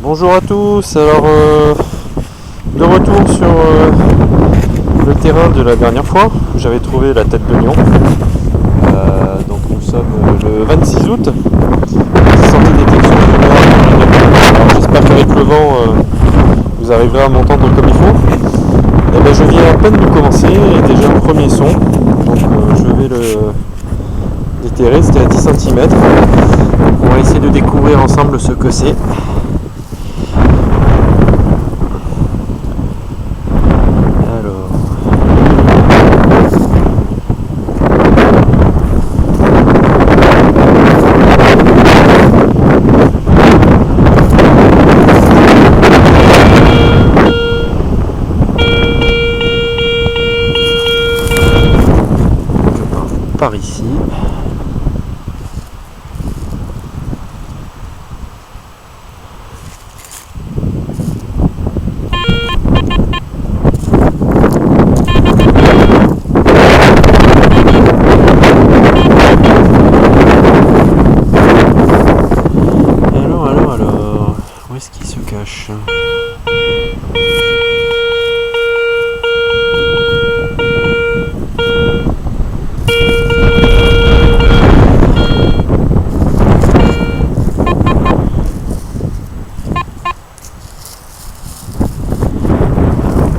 Bonjour à tous, alors de retour sur le terrain de la dernière fois où j'avais trouvé la tête de lion. Donc nous sommes le 26 août, sortie détection sonore. Alors j'espère qu'avec le vent vous arriverez à m'entendre comme il faut. Et ben, je viens à peine de commencer et déjà un premier son, donc je vais le déterrer, c'était à 10 cm. On va essayer de découvrir ensemble ce que c'est. Par ici. Alors, où est-ce qu'il se cache ?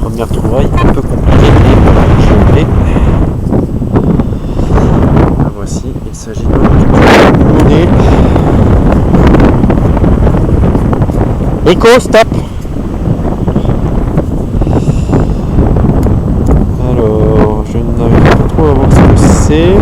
Première trouvaille un peu compliquée et je l'ai. La voici, il s'agit donc du bonnet. Nico, stop! Alors, je n'arrive pas trop à voir ce que c'est.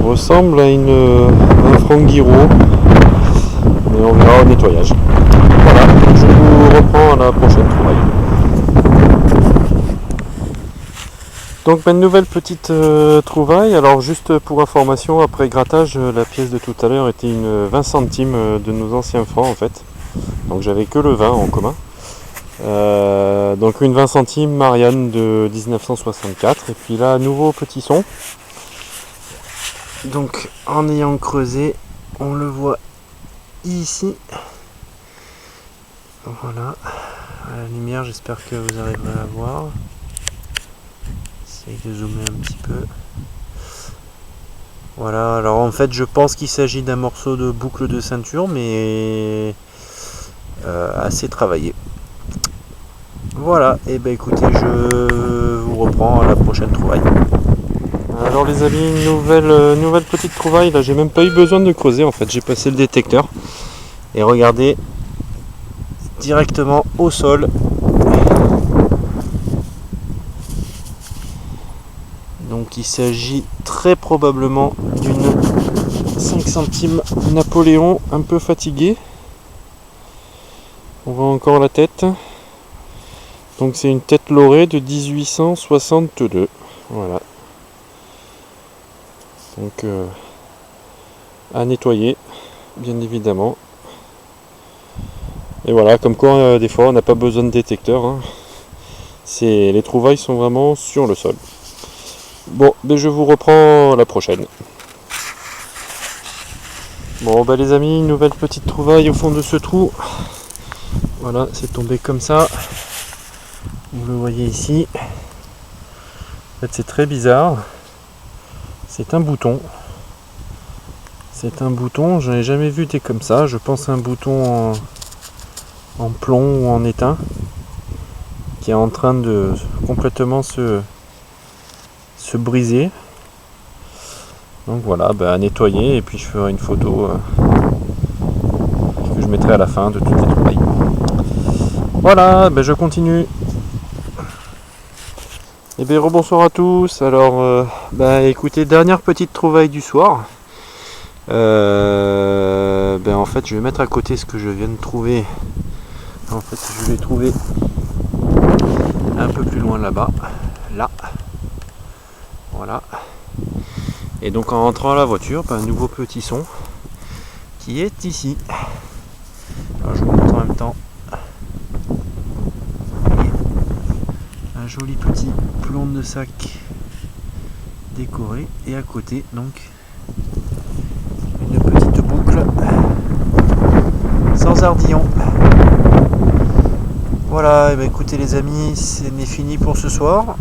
Ressemble à un franc-guiro, mais on verra au nettoyage. Voilà, je vous reprends à la prochaine trouvaille. Donc une nouvelle petite trouvaille. Alors juste pour information, après grattage, la pièce de tout à l'heure était une 20 centimes de nos anciens francs en fait. Donc j'avais que le 20 en commun. Donc une 20 centimes Marianne de 1964. Et puis là, nouveau petit son. Donc en ayant creusé, on le voit ici. Voilà, à la lumière, j'espère que vous arriverez à la voir. J'essaie de zoomer un petit peu. Voilà, alors en fait je pense qu'il s'agit d'un morceau de boucle de ceinture, mais assez travaillé. Voilà, et ben écoutez, je vous reprends à la prochaine trouvaille. Alors les amis, nouvelle petite trouvaille, là j'ai même pas eu besoin de creuser en fait, j'ai passé le détecteur et regardez, directement au sol. Donc il s'agit très probablement d'une 5 centimes Napoléon un peu fatigué. On voit encore la tête. Donc c'est une tête laurée de 1862. Voilà. Donc à nettoyer, bien évidemment. Et voilà, comme quoi des fois on n'a pas besoin de détecteur. Hein. Les trouvailles sont vraiment sur le sol. Bon, ben je vous reprends la prochaine. Bon ben les amis, nouvelle petite trouvaille au fond de ce trou. Voilà, c'est tombé comme ça. Vous le voyez ici. En fait c'est très bizarre. C'est un bouton. C'est un bouton, je n'ai jamais vu des comme ça. Je pense à un bouton en plomb ou en étain qui est en train de complètement se briser. Donc voilà, à nettoyer et puis je ferai une photo que je mettrai à la fin de toutes les trouvailles. Voilà, je continue. Et bien rebonsoir à tous. Alors écoutez, dernière petite trouvaille du soir. En fait je vais mettre à côté ce que je viens de trouver. En fait je l'ai trouvé un peu plus loin là-bas. Là. Voilà. Et donc en rentrant à la voiture, un nouveau petit son qui est ici. Alors je vous montre en même temps. un joli petit plomb de sac décoré, et à côté donc une petite boucle sans ardillon. Voilà, et écoutez les amis, c'est fini pour ce soir.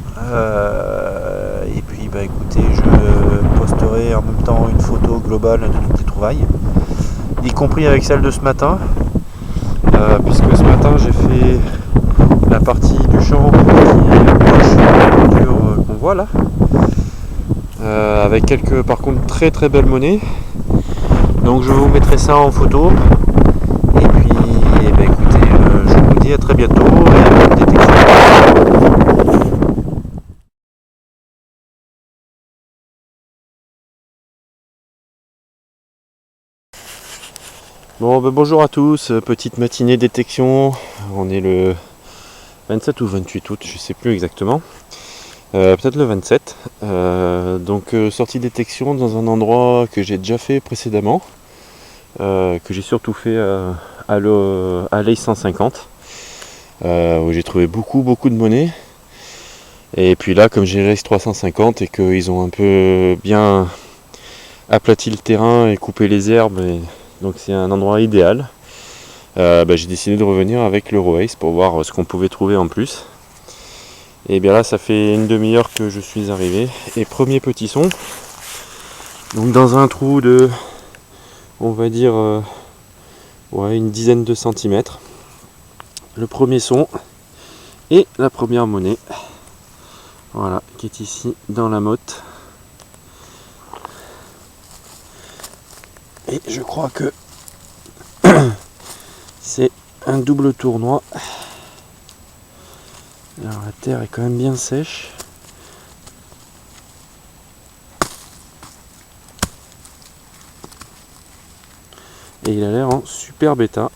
Et puis écoutez, je posterai en même temps une photo globale de toutes les trouvailles, y compris avec celle de ce matin, puisque ce matin j'ai fait la partie du champ qui est proche de la monture qu'on voit là, avec quelques par contre très très belles monnaies. Donc je vous mettrai ça en photo. Et puis écoutez, je vous dis à très bientôt et bonne détection. Bon, bonjour à tous, petite matinée détection. On est le 27 ou 28 août, je sais plus exactement. Peut-être le 27. Donc sortie détection dans un endroit que j'ai déjà fait précédemment, que j'ai surtout fait à l'Aille 150, où j'ai trouvé beaucoup de monnaie. Et puis là, comme j'ai l'Ace 350 et qu'ils ont un peu bien aplati le terrain et coupé les herbes, donc c'est un endroit idéal, j'ai décidé de revenir avec l'Euroace pour voir ce qu'on pouvait trouver en plus. Et bien là, ça fait une demi-heure que je suis arrivé. Et premier petit son, donc dans un trou de, on va dire, une dizaine de centimètres. Le premier son et la première monnaie. Voilà, qui est ici dans la motte. Et je crois que c'est un double tournoi. Alors la terre est quand même bien sèche. Et il a l'air en super bêta.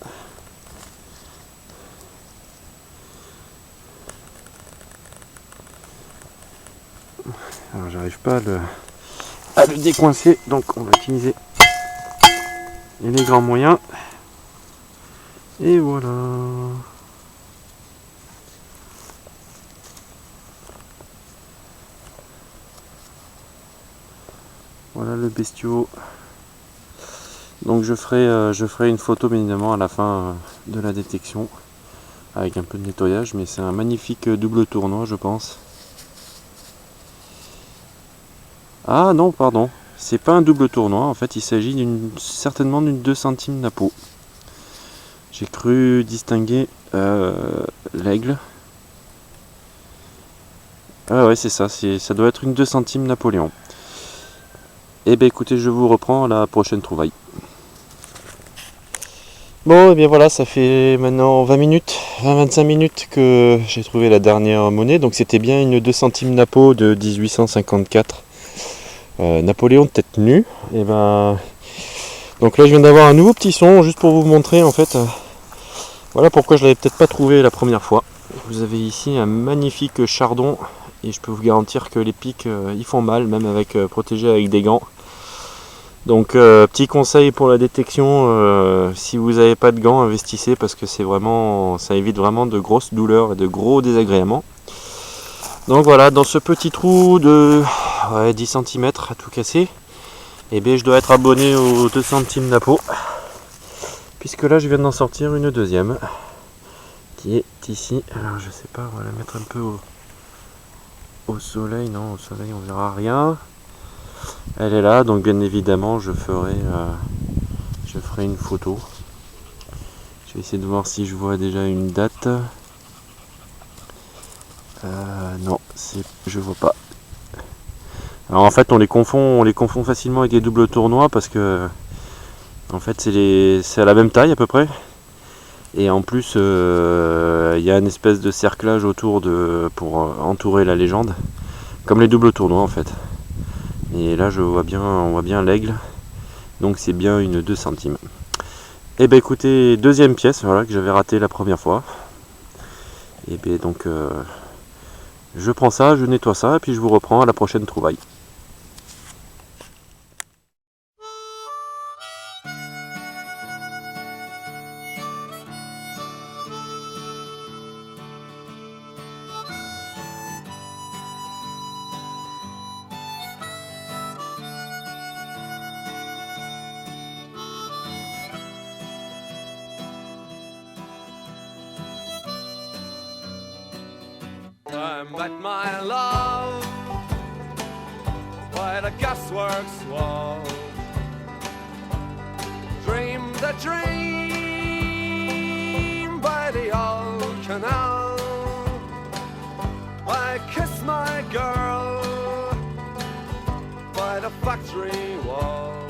Alors j'arrive pas à le décoincer, donc on va utiliser les grands moyens. Et voilà. Voilà le bestiau. Donc je ferai une photo bien évidemment à la fin de la détection, avec un peu de nettoyage, mais c'est un magnifique double tournoi je pense. Ah non, pardon, c'est pas un double tournoi, en fait il s'agit certainement d'une 2 centimes napo. J'ai cru distinguer l'aigle. Ah ouais, c'est ça, ça doit être une 2 centimes Napoléon. Et bien écoutez, je vous reprends à la prochaine trouvaille. Bon, et bien voilà, ça fait maintenant 20-25 minutes que j'ai trouvé la dernière monnaie. Donc c'était bien une 2 centimes Napo de 1854. Napoléon tête nue. Et donc là je viens d'avoir un nouveau petit son, juste pour vous montrer en fait. Voilà pourquoi je l'avais peut-être pas trouvé la première fois. Vous avez ici un magnifique chardon. Et je peux vous garantir que les pics ils font mal, même avec protégés avec des gants. Donc petit conseil pour la détection, si vous n'avez pas de gants, investissez parce que ça évite vraiment de grosses douleurs et de gros désagréments. Donc voilà, dans ce petit trou de 10 cm à tout casser, et bien je dois être abonné aux 2 centimes Napo, puisque là je viens d'en sortir une deuxième qui est ici. Alors je sais pas, on va la mettre un peu au soleil. Non, au soleil on verra rien. Elle est là, donc bien évidemment je ferai une photo. Je vais essayer de voir si je vois déjà une date. Non, je vois pas. Alors en fait on les confond facilement avec des doubles tournois parce que en fait c'est à la même taille à peu près. Et en plus il y a une espèce de cerclage autour pour entourer la légende. Comme les doubles tournois en fait. Et là on voit bien l'aigle. Donc c'est bien une 2 centimes. Et ben écoutez, deuxième pièce, voilà, que j'avais raté la première fois. Et bien donc je prends ça, je nettoie ça et puis je vous reprends à la prochaine trouvaille. I met my love by the gasworks wall. Dreamed a dream by the old canal. I kissed my girl by the factory wall.